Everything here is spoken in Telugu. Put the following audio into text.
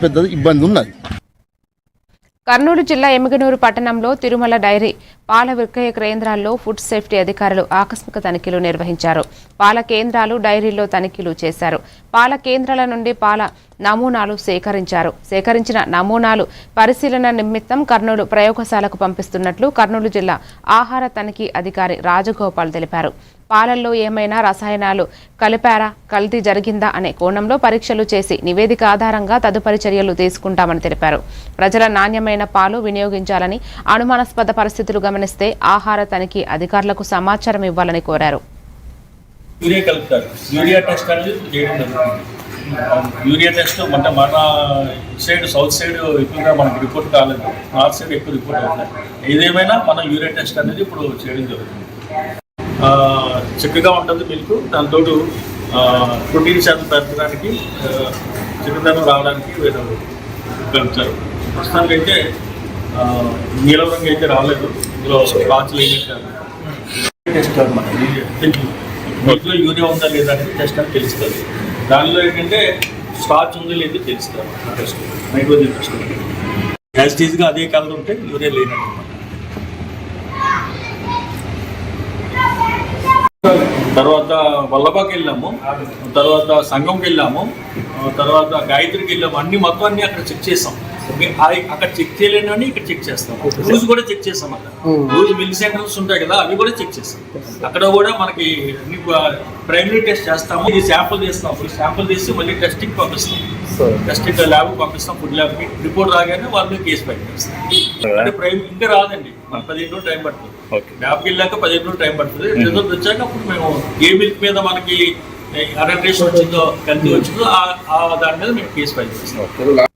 పెద్ద ఇబ్బంది ఉన్నది. కర్నూలు జిల్లా ఎమ్మిగనూరు పట్టణంలో తిరుమల డైరీ పాల విక్రయ కేంద్రాల్లో ఫుడ్ సేఫ్టీ అధికారులు ఆకస్మిక తనిఖీలు నిర్వహించారు. పాల కేంద్రాలు, డైరీల్లో తనిఖీలు చేశారు. పాల కేంద్రాల నుండి పాల నమూనాలు సేకరించిన నమూనాలు పరిశీలన నిమిత్తం కర్నూలు ప్రయోగశాలకు పంపిస్తున్నట్లు కర్నూలు జిల్లా ఆహార తనిఖీ అధికారి రాజగోపాల్ తెలిపారు. పాలల్లో ఏమైనా రసాయనాలు కలిపారా, కల్తీ జరిగిందా అనే కోణంలో పరీక్షలు చేసి నివేదిక ఆధారంగా తదుపరి చర్యలు తీసుకుంటామని తెలిపారు. ప్రజల నాణ్యమైన పాలు వినియోగించాలని, అనుమానాస్పద పరిస్థితులు గమనిస్తే ఆహార తనిఖీ అధికారులకు సమాచారం ఇవ్వాలని కోరారు. యూరియా టెస్ట్ అంటే మన సైడ్ సౌత్ సైడ్ ఎక్కువగా మనకు రిపోర్ట్ కాలేదు, నార్త్ సైడ్ ఎక్కువ రిపోర్ట్ అవుతుంది. ఏదేమైనా మనం యూరియా టెస్ట్ అనేది ఇప్పుడు చేయడం జరుగుతుంది. చిక్కగా ఉంటుంది మిల్క్, దాంతో ప్రోటీన్ శాతం పెంచడానికి, చిక్కదనం రావడానికి వీళ్ళు కలుపుతారు. ప్రస్తుతానికైతే నీలం రంగు అయితే రాలేదు, ఇందులో రాచులు టెస్ట్ అనమాట. మిల్క్లో యూరియా ఉందా లేదా అనేది టెస్ట్ అని తెలుస్తుంది. దానిలో ఏంటంటే స్టార్చ్ ఉందో లేదో తెలుస్తారు. టెస్ట్ నైట్రోజన్ టెస్ట్ యాజిటీస్గా అదే కలర్ ఉంటే యూరియా లేనట్టు. తర్వాత వల్లభాకి వెళ్ళాము, తర్వాత సంఘంకి వెళ్ళాము, తర్వాత గాయత్రికి వెళ్ళాము. మొత్తం అన్ని అక్కడ చెక్ చేసాం. అక్కడ చెక్ చేయలేని ఇక్కడ చెక్ చేస్తాం. రూజ్ కూడా చెక్ చేస్తాం. అక్కడ రూజ్ మిల్ సెంటర్స్ ఉంటాయి కదా, అవి కూడా చెక్ చేస్తాం. అక్కడ కూడా మనకి ప్రైమరీ టెస్ట్ చేస్తాము. ఇది శాంపుల్ తీస్తాం. శాంపుల్ తీసి మళ్ళీ టెస్టింగ్ పంపిస్తాం. టెస్టింగ్ ల్యాబ్ పంపిస్తాం. ఫుడ్ ల్యాబ్కి రిపోర్ట్ రాగానే వాళ్ళు కేసు ఫైల్ చేస్తాం. అంటే ఇంకా రాదండి, మన 15 రోజులు టైం పడుతుంది. ల్యాబ్కి వెళ్ళాక 15 రోజులు టైం పడుతుంది. రిజల్ట్ వచ్చాక అప్పుడు మేము ఏ మిల్క్ మీద మనకి అడల్ట్రేషన్ వచ్చిందో, కల్తీ వచ్చిందో దాని మీద మేము కేసు ఫైల్ చేస్తాం.